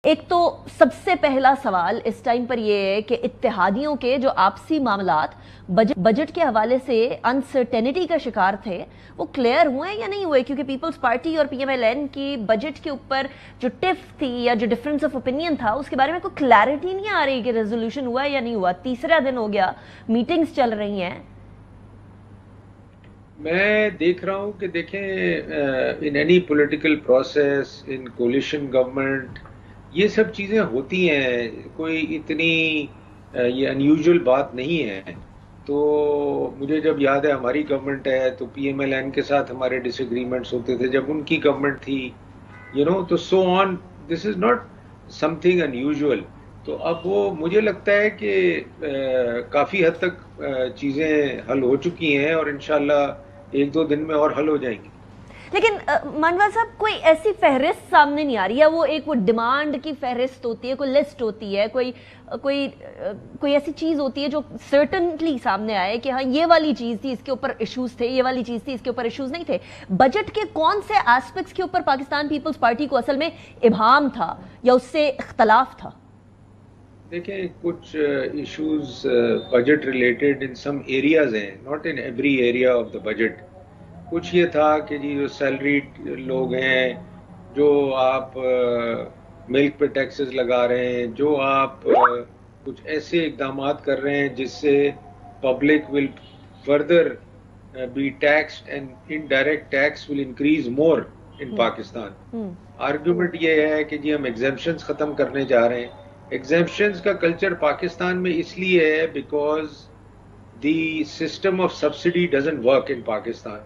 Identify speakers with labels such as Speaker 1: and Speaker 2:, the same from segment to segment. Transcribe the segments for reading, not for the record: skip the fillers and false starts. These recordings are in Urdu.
Speaker 1: ایک تو سب سے پہلا سوال اس ٹائم پر یہ ہے کہ اتحادیوں کے جو آپسی معاملات بجٹ کے حوالے سے انسرٹینٹی کا شکار تھے وہ کلیئر ہوئے یا نہیں ہوئے، کیونکہ پیپلز پارٹی اور پی ایم ایل این کی بجٹ کے اوپر جو ٹف تھی یا جو ڈفرنس آف اوپینین تھا اس کے بارے میں کوئی کلیئرٹی نہیں آ رہی کہ ریزولوشن ہوا یا نہیں ہوا. تیسرا دن ہو گیا، میٹنگز چل رہی ہیں.
Speaker 2: میں دیکھ رہا ہوں کہ دیکھیں in any political process, in coalition government, یہ سب چیزیں ہوتی ہیں، کوئی اتنی یہ انیوژل بات نہیں ہے. تو مجھے جب یاد ہے ہماری گورنمنٹ ہے تو پی ایم ایل این کے ساتھ ہمارے ڈس ایگریمنٹس ہوتے تھے، جب ان کی گورنمنٹ تھی تو so on. This is not something unusual. تو اب وہ مجھے لگتا ہے کہ کافی حد تک چیزیں حل ہو چکی ہیں اور انشاءاللہ ایک دو دن میں اور حل ہو جائیں گی.
Speaker 1: لیکن منوال صاحب کوئی ایسی فہرست سامنے نہیں آ رہی ہے، وہ ڈیمانڈ کی فہرست ہوتی ہے، کوئی لسٹ ہوتی ہے، کوئی ایسی چیز ہوتی ہے جو سرٹنلی سامنے آئے کہ ہاں یہ والی چیز تھی، اس کے اوپر ایشوز تھے، یہ والی چیز تھی، اس کے اوپر ایشوز نہیں تھے. بجٹ کے کون سے ایسپیکٹس کے اوپر پاکستان پیپلز پارٹی کو اصل میں ابہام تھا یا اس سے اختلاف تھا؟
Speaker 2: دیکھیں کچھ ایشوز بجٹ ریلیٹڈ ان سم ایریاز ہیں، not in every area of the budget. کچھ یہ تھا کہ جی جو سیلریڈ لوگ ہیں، جو آپ ملک پہ ٹیکسز لگا رہے ہیں، جو آپ کچھ ایسے اقدامات کر رہے ہیں جس سے public will further be taxed and indirect tax will increase more in Pakistan. Argument یہ ہے کہ جی ہم ایگزیمپشنز ختم کرنے جا رہے ہیں. ایگزیمپشنز کا کلچر پاکستان میں اس لیے ہے because the system of subsidy doesn't work in Pakistan.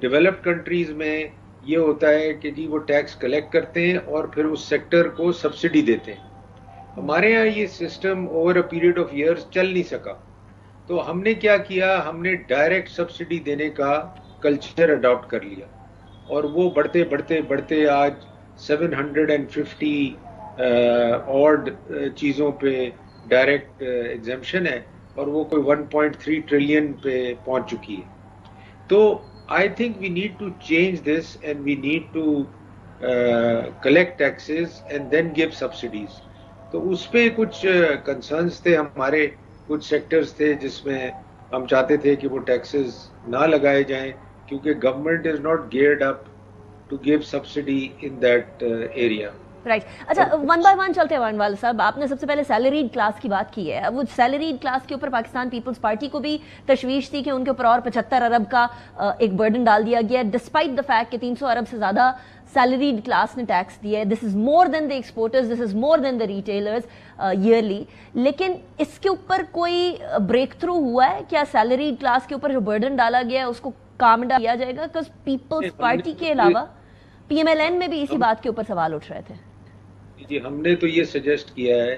Speaker 2: Developed countries میں یہ ہوتا ہے کہ جی وہ ٹیکس کلیکٹ کرتے ہیں اور پھر اس سیکٹر کو سبسڈی دیتے ہیں. ہمارے ہاں یہ system over a period of years چل نہیں سکا. تو ہم نے کیا کیا، ہم نے ڈائریکٹ سبسڈی دینے کا کلچر اڈاپٹ کر لیا اور وہ بڑھتے بڑھتے بڑھتے آج 750 اور چیزوں پہ ڈائریکٹ ایگزیمپشن ہے اور وہ کوئی 1.3 ٹریلین پہ پہنچ چکی ہے. تو I think we need to change this and we need to collect taxes and then give subsidies. تو اس پہ کچھ کنسرنز تھے ہمارے، کچھ سیکٹرز تھے جس میں ہم چاہتے تھے کہ وہ ٹیکسز نہ لگائے جائیں کیونکہ government is not geared up to give subsidy in that area.
Speaker 1: Right. اچھا، ون بائی ون چلتے ہیں منوال صاحب. آپ نے سب سے پہلے سیلریڈ کلاس کی بات کی ہے. وہ سیلریڈ کلاس کے اوپر پاکستان پیپلز پارٹی کو بھی تشویش تھی کہ ان کے اوپر اور 75 ارب کا ایک برڈن ڈال دیا گیا ڈسپائٹ دا فیکٹ کہ 300 ارب سے زیادہ سیلریڈ کلاس نے ٹیکس دیا ہے. دس از مور دین دا ایکسپورٹرز، دس از مور دین دا ریٹیلرز ایئرلی. لیکن اس کے اوپر کوئی بریک تھرو ہوا ہے کیا؟ سیلریڈ کلاس کے اوپر جو برڈن ڈالا گیا ہے اس کو کام ڈاؤن کیا جائے گا؟ بیکاز پیپلز پارٹی کے علاوہ پی ایم ایل این میں بھی اسی بات کے اوپر سوال اٹھ رہے تھے.
Speaker 2: جی ہم نے تو یہ سجیسٹ کیا ہے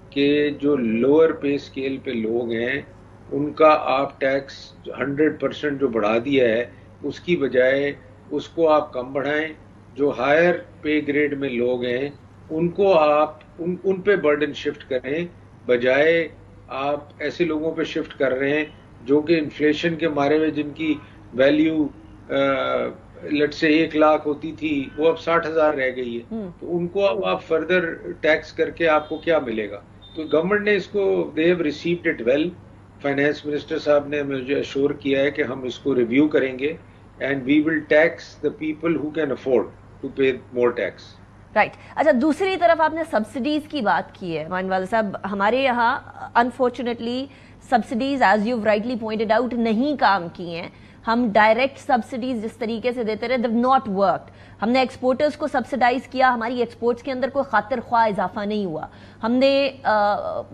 Speaker 2: کہ جو لوور پے اسکیل پہ لوگ ہیں ان کا آپ ٹیکس 100% جو بڑھا دیا ہے اس کی بجائے اس کو آپ کم بڑھائیں. جو ہائر پے گریڈ میں لوگ ہیں ان کو آپ ان پہ برڈن شفٹ کریں، بجائے آپ ایسے لوگوں پہ شفٹ کر رہے ہیں جو کہ انفلیشن کے مارے ہوئے جن کی ویلیو لیٹ سے 1 لاکھ ہوتی تھی وہ اب 60,000 رہ گئی ہے. تو ان کو اب آپ فردر ٹیکس کر کے آپ کو کیا ملے گا؟ تو گورنمنٹ نے اس کو دے have received it well. Finance minister صاحب نے مجھے ایشور کیا ہے کہ ہم اس کو ریویو کریں گے and we will tax the people who can afford to pay more tax.
Speaker 1: Right. اچھا، دوسری طرف آپ نے سبسڈیز کی بات کی ہے منوال صاحب. ہمارے یہاں unfortunately subsidies as you rightly pointed out نہیں کام کی ہیں. ہم ڈائریکٹ سبسڈیز جس طریقے سے دیتے رہے دیو ناٹ ورکڈ. ہم نے ایکسپورٹرز کو سبسڈائز کیا، ہماری ایکسپورٹس کے اندر کوئی خاطر خواہ اضافہ نہیں ہوا. ہم نے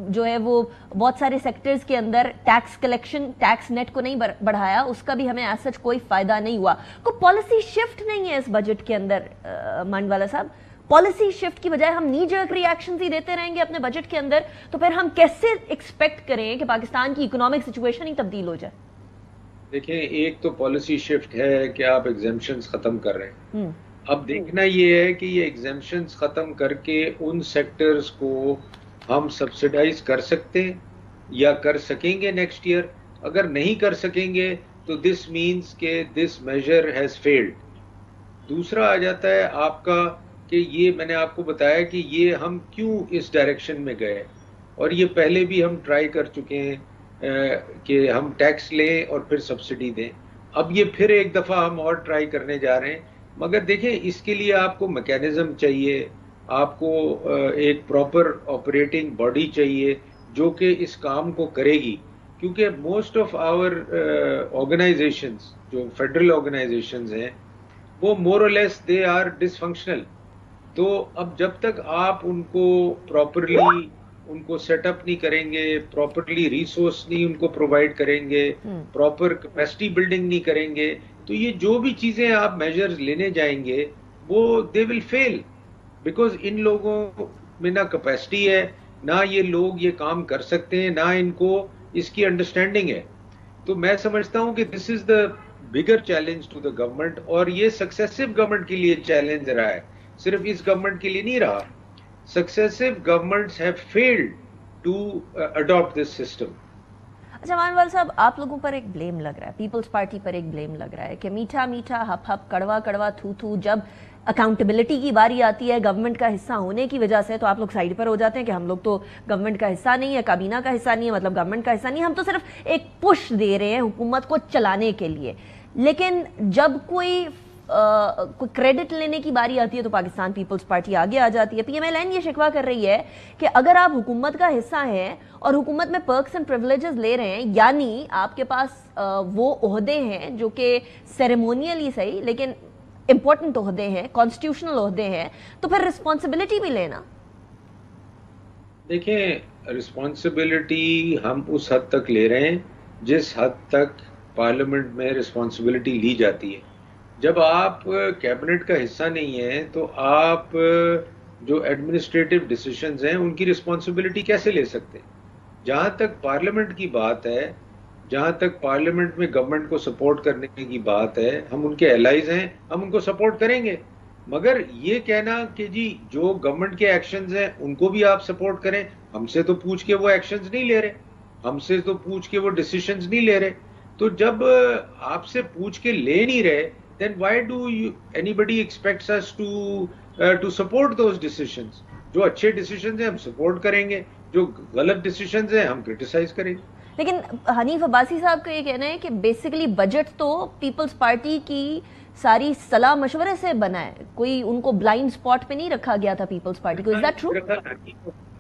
Speaker 1: جو ہے وہ بہت سارے سیکٹرز کے اندر ٹیکس کلیکشن، ٹیکس نیٹ کو نہیں بڑھایا، اس کا بھی ہمیں ایز سچ کوئی فائدہ نہیں ہوا. کوئی پالیسی شفٹ نہیں ہے اس بجٹ کے اندر منوالا صاحب. پالیسی شفٹ کی بجائے ہم نی جرک ری ایکشنز ہی دیتے رہیں گے اپنے بجٹ کے اندر، تو پھر ہم کیسے ایکسپیکٹ کریں کہ پاکستان کی اکنامک سچویشن ہی تبدیل ہو جائے؟
Speaker 2: دیکھیں ایک تو پالیسی شفٹ ہے کہ آپ ایگزیمپشنز ختم کر رہے ہیں. اب دیکھنا یہ ہے کہ یہ ایگزیمپشنز ختم کر کے ان سیکٹرز کو ہم سبسڈائز کر سکتے ہیں یا کر سکیں گے نیکسٹ ایئر. اگر نہیں کر سکیں گے تو دس مینس کہ دس میجر ہیز فیلڈ. دوسرا آ جاتا ہے آپ کا کہ یہ میں نے آپ کو بتایا کہ یہ ہم کیوں اس ڈائریکشن میں گئے، اور یہ پہلے بھی ہم ٹرائی کر چکے ہیں کہ ہم ٹیکس لیں اور پھر سبسڈی دیں. اب یہ پھر ایک دفعہ ہم اور ٹرائی کرنے جا رہے ہیں. مگر دیکھیں اس کے لیے آپ کو میکینزم چاہیے، آپ کو ایک پراپر آپریٹنگ باڈی چاہیے جو کہ اس کام کو کرے گی، کیونکہ موسٹ آف آور آرگنائزیشنز جو فیڈرل آرگنائزیشنز ہیں وہ مور اور لیس دے آر ڈس فنکشنل. تو اب جب تک آپ ان کو پراپرلی ان کو سیٹ اپ نہیں کریں گے، پراپرلی ریسورس نہیں ان کو پرووائڈ کریں گے، پراپر کیپیسٹی بلڈنگ نہیں کریں گے، تو یہ جو بھی چیزیں آپ میجرز لینے جائیں گے وہ دے ول فیل، بیکاز ان لوگوں میں نہ کیپیسٹی ہے، نہ یہ لوگ یہ کام کر سکتے ہیں، نہ ان کو اس کی انڈرسٹینڈنگ ہے. تو میں سمجھتا ہوں کہ دس از دا bigger challenge to the government, اور یہ سکسیسو گورنمنٹ کے لیے چیلنج رہا ہے، صرف اس گورنمنٹ کے لیے نہیں رہا. Successive governments have failed to adopt this system.
Speaker 1: اچھا مانوال صاحب، آپ لوگوں پر ایک بلیم لگ رہا ہے، پیپلز پارٹی پر ایک بلیم لگ رہا ہے کہ میٹھا میٹھا ہپ ہپ کڑوا کڑوا تھو تھو، جب اکاؤنٹیبلٹی کی باری آتی ہے گورنمنٹ کا حصہ ہونے کی وجہ سے تو آپ لوگ سائڈ پر ہو جاتے ہیں کہ ہم لوگ تو گورنمنٹ کا حصہ نہیں ہے، کابینہ کا حصہ نہیں ہے، مطلب گورنمنٹ کا حصہ نہیں ہے، ہم تو صرف ایک پش دے رہے ہیں حکومت کو چلانے کے لیے. لیکن جب کوئی کریڈٹ لینے کی باری آتی ہے تو پاکستان پیپلز پارٹی آگے آ جاتی ہے. پی ایم ایل این یہ شکوہ کر رہی ہے کہ اگر آپ حکومت کا حصہ ہیں اور حکومت میں پرکس اینڈ پریولیجز لے رہے ہیں، یعنی آپ کے پاس وہ عہدے ہیں جو کہ سیریمونیلی صحیح لیکن امپورٹنٹ عہدے ہیں، کانسٹیٹیوشنل عہدے ہیں، تو پھر رسپانسبلٹی بھی لینا.
Speaker 2: دیکھیں رسپانسبلٹی ہم اس حد تک لے رہے ہیں جس حد تک پارلیمنٹ میں رسپانسبلٹی لی جاتی ہے. جب آپ کیبنٹ کا حصہ نہیں ہیں تو آپ جو ایڈمنسٹریٹو ڈیسیشنز ہیں ان کی رسپانسبلٹی کیسے لے سکتے ہیں؟ جہاں تک پارلیمنٹ کی بات ہے، جہاں تک پارلیمنٹ میں گورنمنٹ کو سپورٹ کرنے کی بات ہے، ہم ان کے الائز ہیں، ہم ان کو سپورٹ کریں گے. مگر یہ کہنا کہ جی جو گورنمنٹ کے ایکشنز ہیں ان کو بھی آپ سپورٹ کریں، ہم سے تو پوچھ کے وہ ایکشنز نہیں لے رہے، ہم سے تو پوچھ کے وہ ڈیسیشنز نہیں لے رہے. تو جب آپ سے پوچھ کے لے نہیں رہے then why do anybody expects us to support those decisions؟ جو اچھے ڈیسیشنز ہیں ہم سپورٹ کریں گے، جو غلط ڈیسیشنز ہیں ہم کرٹیسائز کریں گے.
Speaker 1: لیکن حنیف عباسی صاحب کا یہ کہنا ہے کہ بیسیکلی بجٹ تو پیپلز پارٹی کی ساری صلاح مشورے سے بنا ہے، کوئی ان کو بلائنڈ سپاٹ پہ نہیں رکھا گیا تھا پیپلز پارٹی کو. Is that true?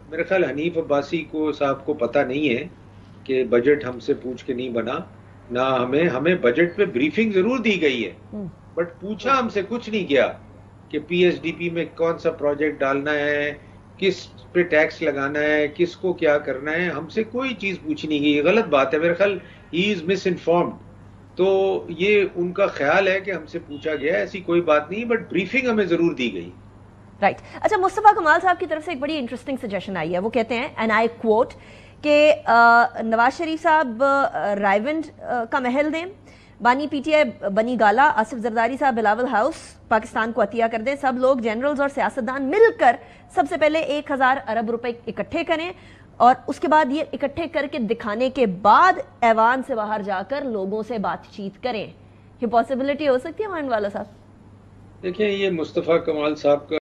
Speaker 2: میرے خیال حنیف عباسی کو صاحب کو پتہ نہیں ہے کہ بجٹ ہم سے پوچھ کے نہیں بنا، نہ ہمیں بجٹ پہ بریفنگ ضرور دی گئی ہے، بٹ پوچھا ہم سے کچھ نہیں کیا کہ پی ایس ڈی پی میں کون سا پروجیکٹ ڈالنا ہے، کس پہ ٹیکس لگانا ہے، کس کو کیا کرنا ہے، ہم سے کوئی چیز پوچھی نہیں گئی. غلط بات ہے، میرے خیال ہی از مس انفارمڈ. تو یہ ان کا خیال ہے کہ ہم سے پوچھا گیا، ایسی کوئی بات نہیں، بٹ بریفنگ ہمیں ضرور دی گئی.
Speaker 1: رائٹ. اچھا مصطفیٰ کمال صاحب کی طرف سے ایک بڑی انٹرسٹنگ سجیشن آئی ہے، وہ کہتے ہیں اینڈ آئی کوٹ کہ نواز شریف صاحب رائیونڈ کا محل دیں، بانی پی ٹی آئی بنی گالا، آصف زرداری صاحب بلاول ہاؤس پاکستان کو عطیہ کر دیں، سب لوگ جنرلز اور سیاستدان مل کر سب سے پہلے 1000 ارب روپے اکٹھے کریں، اور اس کے بعد یہ اکٹھے کر کے دکھانے کے بعد ایوان سے باہر جا کر لوگوں سے بات چیت کریں. یہ پاسبلٹی ہو سکتی ہے مان والا صاحب؟
Speaker 2: دیکھیں یہ مصطفیٰ کمال صاحب کا